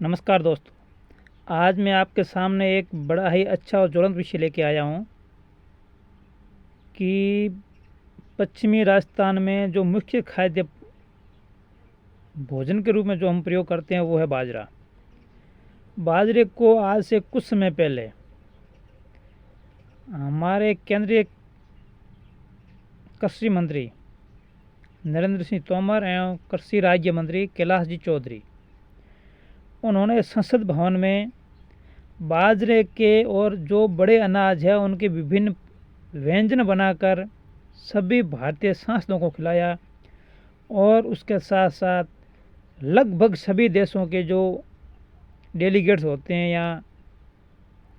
नमस्कार दोस्तों। आज मैं आपके सामने एक बड़ा ही अच्छा और ज्वलंत विषय लेके आया हूँ कि पश्चिमी राजस्थान में जो मुख्य खाद्य भोजन के रूप में जो हम प्रयोग करते हैं वो है बाजरा। बाजरे को आज से कुछ समय पहले हमारे केंद्रीय कृषि मंत्री नरेंद्र सिंह तोमर एवं कृषि राज्य मंत्री कैलाश जी चौधरी, उन्होंने संसद भवन में बाजरे के और जो बड़े अनाज है उनके विभिन्न व्यंजन बनाकर सभी भारतीय सांसदों को खिलाया और उसके साथ साथ लगभग सभी देशों के जो डेलीगेट्स होते हैं या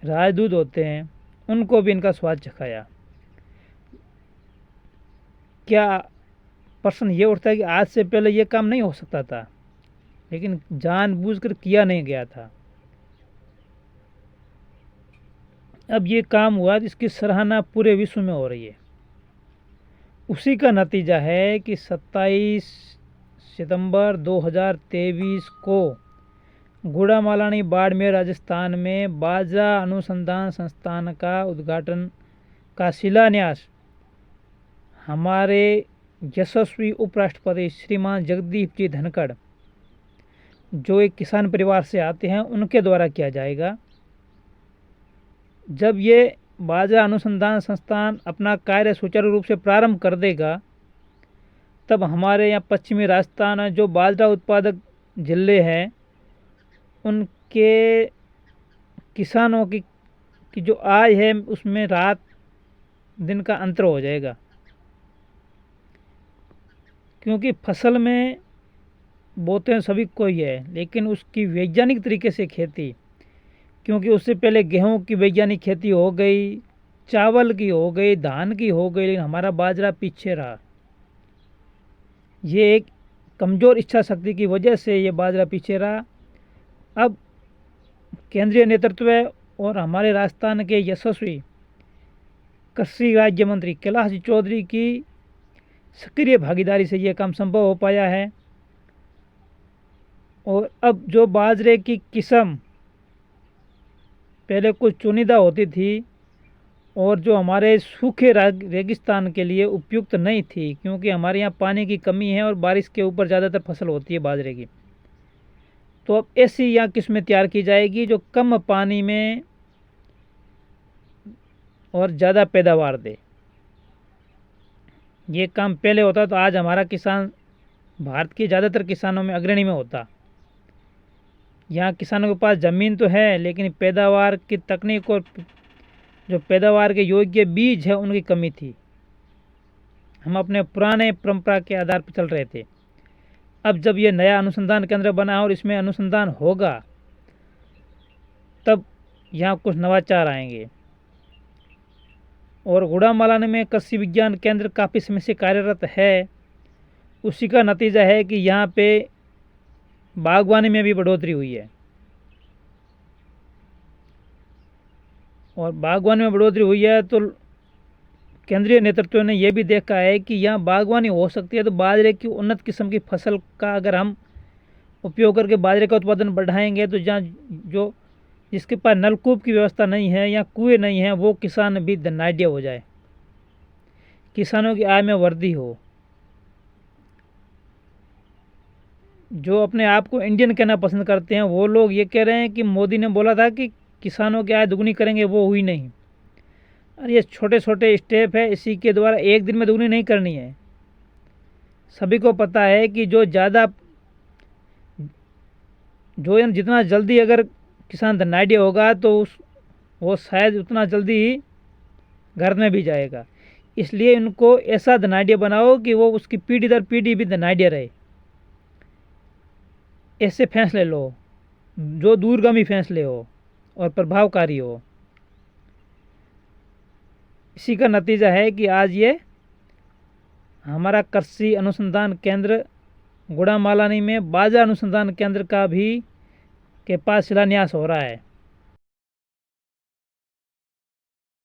राजदूत होते हैं उनको भी इनका स्वाद चखाया। क्या प्रश्न ये उठता है कि आज से पहले ये काम नहीं हो सकता था, लेकिन जानबूझकर किया नहीं गया था। अब ये काम हुआ, इसकी सराहना पूरे विश्व में हो रही है। उसी का नतीजा है कि 27 सितंबर 2023 को गुड़ामालानी बाड़मेर राजस्थान में बाजरा अनुसंधान संस्थान का उद्घाटन का शिलान्यास हमारे यशस्वी उपराष्ट्रपति श्रीमान जगदीप जी धनखड़, जो एक किसान परिवार से आते हैं, उनके द्वारा किया जाएगा। जब ये बाजरा अनुसंधान संस्थान अपना कार्य सुचारू रूप से प्रारंभ कर देगा, तब हमारे यहाँ पश्चिमी राजस्थान जो बाजरा उत्पादक जिले हैं उनके किसानों की जो आय है उसमें रात दिन का अंतर हो जाएगा। क्योंकि फसल में बोते हैं सभी को ही है, लेकिन उसकी वैज्ञानिक तरीके से खेती, क्योंकि उससे पहले गेहूं की वैज्ञानिक खेती हो गई, चावल की हो गई, धान की हो गई, लेकिन हमारा बाजरा पीछे रहा। ये एक कमज़ोर इच्छा शक्ति की वजह से ये बाजरा पीछे रहा। अब केंद्रीय नेतृत्व और हमारे राजस्थान के यशस्वी कृषि राज्य मंत्री कैलाश जी चौधरी की सक्रिय भागीदारी से ये काम संभव हो पाया है। और अब जो बाजरे की किस्म पहले कुछ चुनिंदा होती थी और जो हमारे सूखे रेगिस्तान के लिए उपयुक्त नहीं थी, क्योंकि हमारे यहाँ पानी की कमी है और बारिश के ऊपर ज़्यादातर फसल होती है बाजरे की, तो अब ऐसी यहाँ किस्में तैयार की जाएगी जो कम पानी में और ज़्यादा पैदावार दे। ये काम पहले होता तो आज हमारा किसान भारत के ज़्यादातर किसानों में अग्रणी में होता। यहाँ किसानों के पास ज़मीन तो है, लेकिन पैदावार की तकनीक और जो पैदावार के योग्य बीज है उनकी कमी थी। हम अपने पुराने परंपरा के आधार पर चल रहे थे। अब जब ये नया अनुसंधान केंद्र बना और इसमें अनुसंधान होगा, तब यहाँ कुछ नवाचार आएंगे। और गुड़ामालानी में कृषि विज्ञान केंद्र काफ़ी समय से कार्यरत है। उसी का नतीजा है कि यहाँ पे बागवानी में भी बढ़ोतरी हुई है। और बागवानी में बढ़ोतरी हुई है तो केंद्रीय नेतृत्व ने यह भी देखा है कि यहाँ बागवानी हो सकती है, तो बाजरे की उन्नत किस्म की फसल का अगर हम उपयोग करके बाजरे का उत्पादन बढ़ाएंगे, तो जहाँ जो जिसके पास नलकूप की व्यवस्था नहीं है या कुएं नहीं है, वो किसान भी धनाढ़ हो जाए, किसानों की आय में वृद्धि हो। जो अपने आप को इंडियन कहना पसंद करते हैं वो लोग ये कह रहे हैं कि मोदी ने बोला था कि किसानों की आय दुगनी करेंगे, वो हुई नहीं। और ये छोटे छोटे स्टेप है, इसी के द्वारा एक दिन में दुगनी नहीं करनी है। सभी को पता है कि जितना जल्दी अगर किसान धनाढ़ होगा तो वो शायद उतना जल्दी ही घर में भी जाएगा। इसलिए इनको ऐसा धनाढ़ बनाओ कि वो उसकी पीढ़ी दर पीढ़ी भी धनाढ़ रहे। ऐसे फैसले लो जो दूरगामी फैसले हो और प्रभावकारी हो। इसी का नतीजा है कि आज ये हमारा कृषि अनुसंधान केंद्र गुड़ामालानी में बाजरा अनुसंधान केंद्र का भी के पास शिलान्यास हो रहा है।